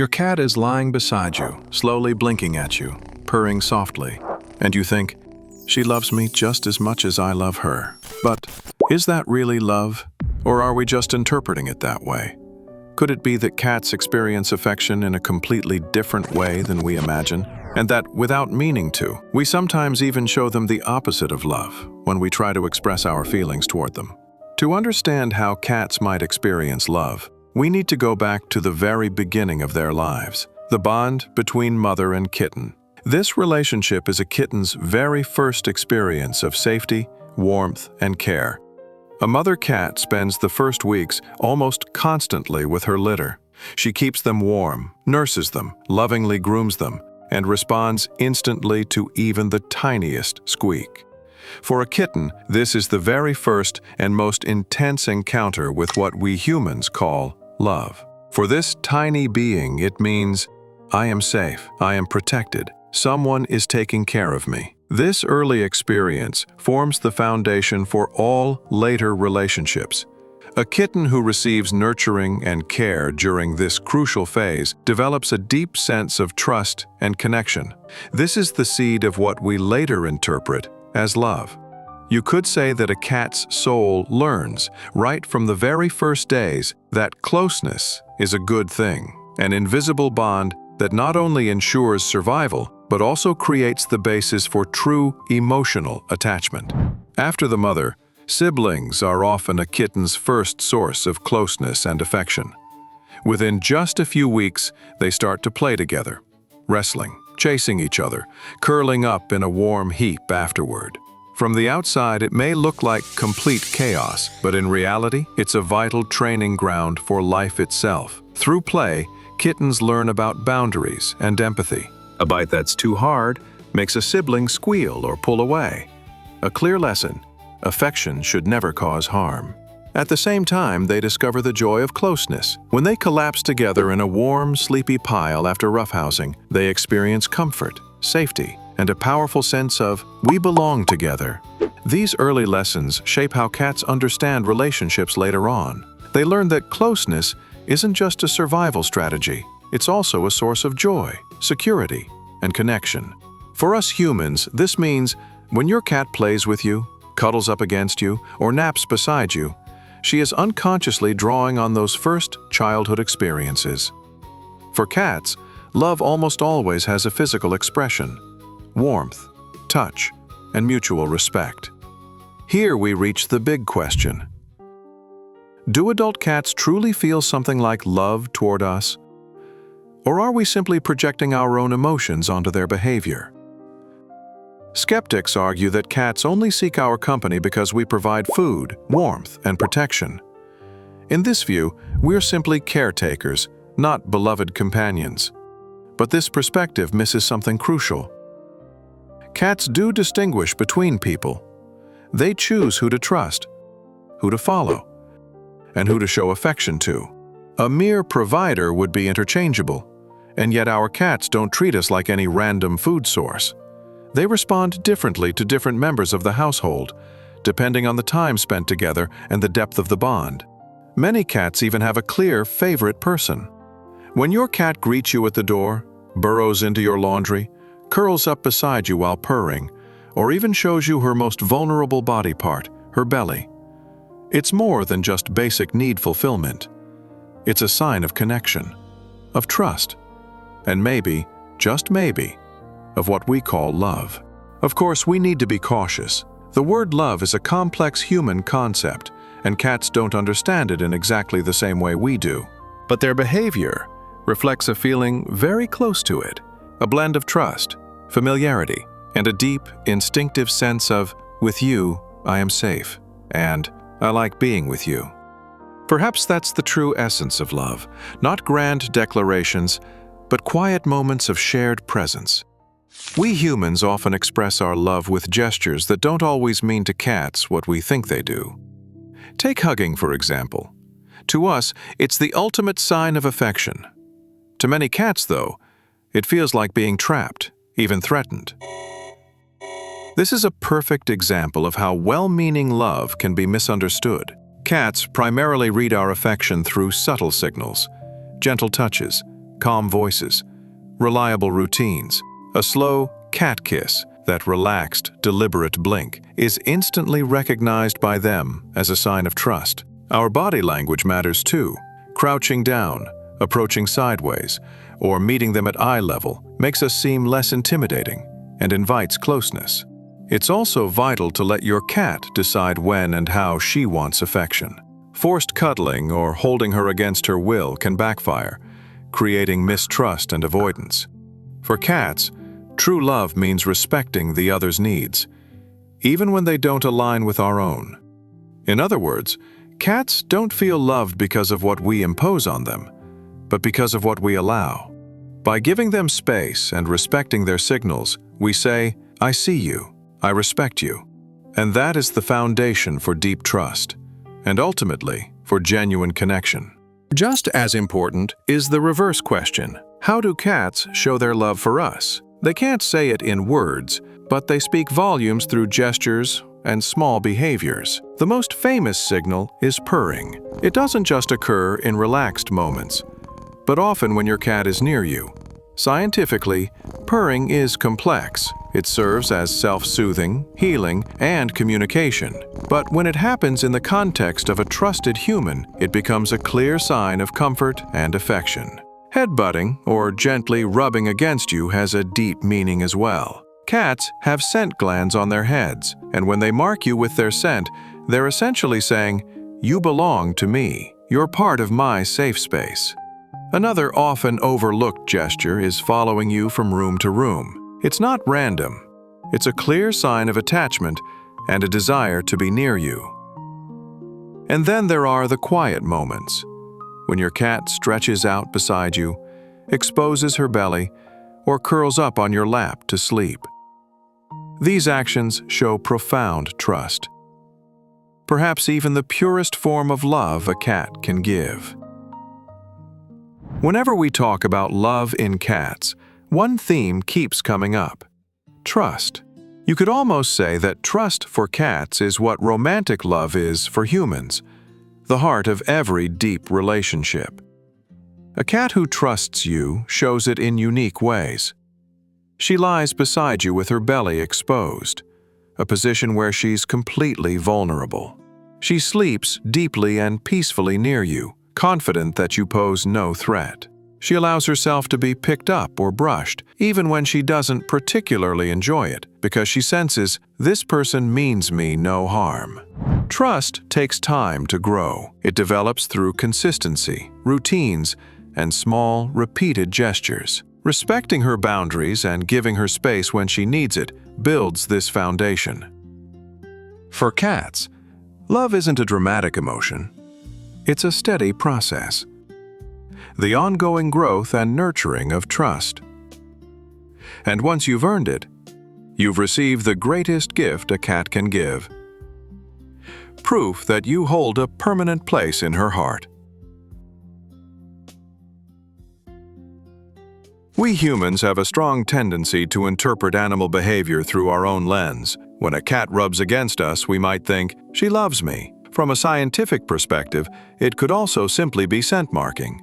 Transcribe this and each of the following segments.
Your cat is lying beside you, slowly blinking at you, purring softly, and you think, she loves me just as much as I love her. But is that really love? Or are we just interpreting it that way? Could it be that cats experience affection in a completely different way than we imagine? And that, without meaning to, we sometimes even show them the opposite of love when we try to express our feelings toward them. To understand how cats might experience love, we need to go back to the very beginning of their lives, the bond between mother and kitten. This relationship is a kitten's very first experience of safety, warmth, and care. A mother cat spends the first weeks almost constantly with her litter. She keeps them warm, nurses them, lovingly grooms them, and responds instantly to even the tiniest squeak. For a kitten, this is the very first and most intense encounter with what we humans call love. For this tiny being, it means, I am safe, I am protected, someone is taking care of me. This early experience forms the foundation for all later relationships. A kitten who receives nurturing and care during this crucial phase develops a deep sense of trust and connection. This is the seed of what we later interpret as love. You could say that a cat's soul learns, right from the very first days, that closeness is a good thing, an invisible bond that not only ensures survival, but also creates the basis for true emotional attachment. After the mother, siblings are often a kitten's first source of closeness and affection. Within just a few weeks, they start to play together, wrestling, chasing each other, curling up in a warm heap afterward. From the outside, it may look like complete chaos, but in reality, it's a vital training ground for life itself. Through play, kittens learn about boundaries and empathy. A bite that's too hard makes a sibling squeal or pull away. A clear lesson: affection should never cause harm. At the same time, they discover the joy of closeness. When they collapse together in a warm, sleepy pile after roughhousing, they experience comfort, safety, and a powerful sense of, we belong together. These early lessons shape how cats understand relationships later on. They learn that closeness isn't just a survival strategy, it's also a source of joy, security, and connection. For us humans, this means when your cat plays with you, cuddles up against you, or naps beside you, she is unconsciously drawing on those first childhood experiences. For cats, love almost always has a physical expression: warmth, touch, and mutual respect. Here we reach the big question. Do adult cats truly feel something like love toward us? Or are we simply projecting our own emotions onto their behavior? Skeptics argue that cats only seek our company because we provide food, warmth, and protection. In this view, we're simply caretakers, not beloved companions. But this perspective misses something crucial. Cats do distinguish between people. They choose who to trust, who to follow, and who to show affection to. A mere provider would be interchangeable, and yet our cats don't treat us like any random food source. They respond differently to different members of the household, depending on the time spent together and the depth of the bond. Many cats even have a clear favorite person. When your cat greets you at the door, burrows into your laundry, curls up beside you while purring, or even shows you her most vulnerable body part, her belly, it's more than just basic need fulfillment. It's a sign of connection, of trust, and maybe, just maybe, of what we call love. Of course, we need to be cautious. The word love is a complex human concept, and cats don't understand it in exactly the same way we do. But their behavior reflects a feeling very close to it, a blend of trust, familiarity, and a deep, instinctive sense of, with you, I am safe, and I like being with you. Perhaps that's the true essence of love, not grand declarations, but quiet moments of shared presence. We humans often express our love with gestures that don't always mean to cats what we think they do. Take hugging, for example. To us, it's the ultimate sign of affection. To many cats, though, it feels like being trapped, even threatened. This is a perfect example of how well-meaning love can be misunderstood. Cats primarily read our affection through subtle signals, gentle touches, calm voices, reliable routines. A slow cat kiss, that relaxed, deliberate blink, is instantly recognized by them as a sign of trust. Our body language matters too. Crouching down, approaching sideways, or meeting them at eye level makes us seem less intimidating and invites closeness. It's also vital to let your cat decide when and how she wants affection. Forced cuddling or holding her against her will can backfire, creating mistrust and avoidance. For cats, true love means respecting the other's needs, even when they don't align with our own. In other words, cats don't feel loved because of what we impose on them, but because of what we allow. By giving them space and respecting their signals, we say, "I see you, I respect you." And that is the foundation for deep trust, and ultimately, for genuine connection. Just as important is the reverse question: how do cats show their love for us? They can't say it in words, but they speak volumes through gestures and small behaviors. The most famous signal is purring. It doesn't just occur in relaxed moments, but often when your cat is near you. Scientifically, purring is complex. It serves as self-soothing, healing, and communication. But when it happens in the context of a trusted human, it becomes a clear sign of comfort and affection. Headbutting, or gently rubbing against you, has a deep meaning as well. Cats have scent glands on their heads, and when they mark you with their scent, they're essentially saying, "You belong to me. You're part of my safe space." Another often overlooked gesture is following you from room to room. It's not random. It's a clear sign of attachment and a desire to be near you. And then there are the quiet moments, when your cat stretches out beside you, exposes her belly, or curls up on your lap to sleep. These actions show profound trust, perhaps even the purest form of love a cat can give. Whenever we talk about love in cats, one theme keeps coming up: trust. You could almost say that trust for cats is what romantic love is for humans, the heart of every deep relationship. A cat who trusts you shows it in unique ways. She lies beside you with her belly exposed, a position where she's completely vulnerable. She sleeps deeply and peacefully near you, confident that you pose no threat. She allows herself to be picked up or brushed, even when she doesn't particularly enjoy it, because she senses, "This person means me no harm." Trust takes time to grow. It develops through consistency, routines, and small, repeated gestures. Respecting her boundaries and giving her space when she needs it builds this foundation. For cats, love isn't a dramatic emotion. It's a steady process. The ongoing growth and nurturing of trust. And once you've earned it, you've received the greatest gift a cat can give: proof that you hold a permanent place in her heart. We humans have a strong tendency to interpret animal behavior through our own lens. When a cat rubs against us, we might think, "She loves me." From a scientific perspective, it could also simply be scent marking.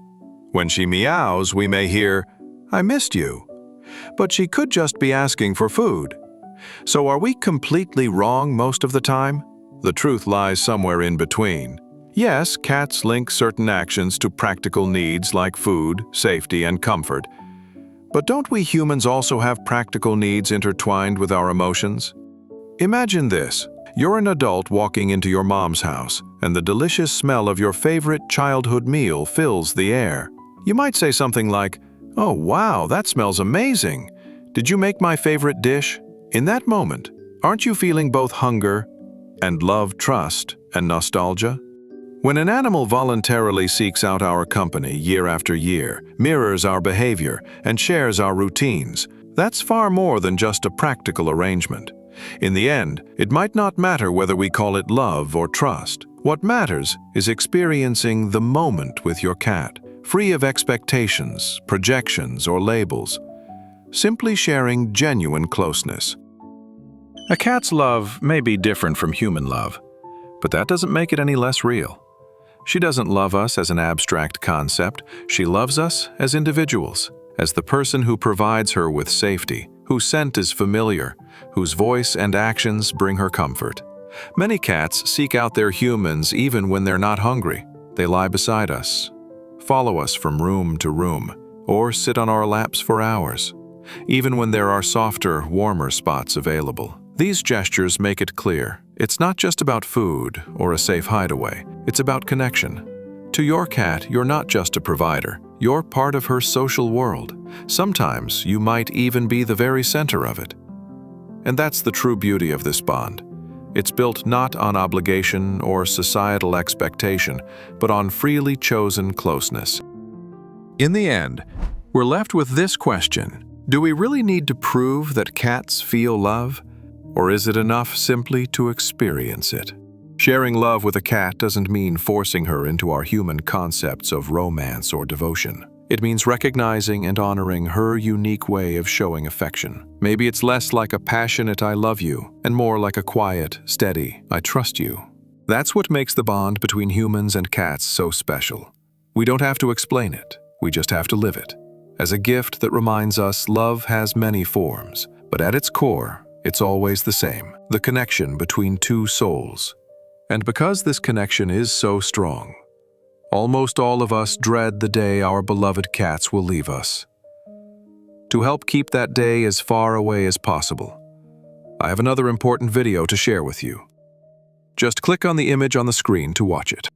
When she meows, we may hear, "I missed you." But she could just be asking for food. So are we completely wrong most of the time? The truth lies somewhere in between. Yes, cats link certain actions to practical needs like food, safety, and comfort. But don't we humans also have practical needs intertwined with our emotions? Imagine this. You're an adult walking into your mom's house, and the delicious smell of your favorite childhood meal fills the air. You might say something like, "Oh wow, that smells amazing. Did you make my favorite dish?" In that moment, aren't you feeling both hunger and love, trust, and nostalgia? When an animal voluntarily seeks out our company year after year, mirrors our behavior, and shares our routines, that's far more than just a practical arrangement. In the end, it might not matter whether we call it love or trust. What matters is experiencing the moment with your cat, free of expectations, projections, or labels, simply sharing genuine closeness. A cat's love may be different from human love, but that doesn't make it any less real. She doesn't love us as an abstract concept. She loves us as individuals, as the person who provides her with safety, whose scent is familiar, whose voice and actions bring her comfort. Many cats seek out their humans even when they're not hungry. They lie beside us, follow us from room to room, or sit on our laps for hours, even when there are softer, warmer spots available. These gestures make it clear it's not just about food or a safe hideaway, it's about connection. To your cat, you're not just a provider, you're part of her social world. Sometimes you might even be the very center of it. And that's the true beauty of this bond. It's built not on obligation or societal expectation, but on freely chosen closeness. In the end, we're left with this question. Do we really need to prove that cats feel love? Or is it enough simply to experience it? Sharing love with a cat doesn't mean forcing her into our human concepts of romance or devotion. It means recognizing and honoring her unique way of showing affection. Maybe it's less like a passionate "I love you" and more like a quiet, steady "I trust you." That's what makes the bond between humans and cats so special. We don't have to explain it, we just have to live it. As a gift that reminds us love has many forms, but at its core, it's always the same, the connection between two souls. And because this connection is so strong, almost all of us dread the day our beloved cats will leave us. To help keep that day as far away as possible, I have another important video to share with you. Just click on the image on the screen to watch it.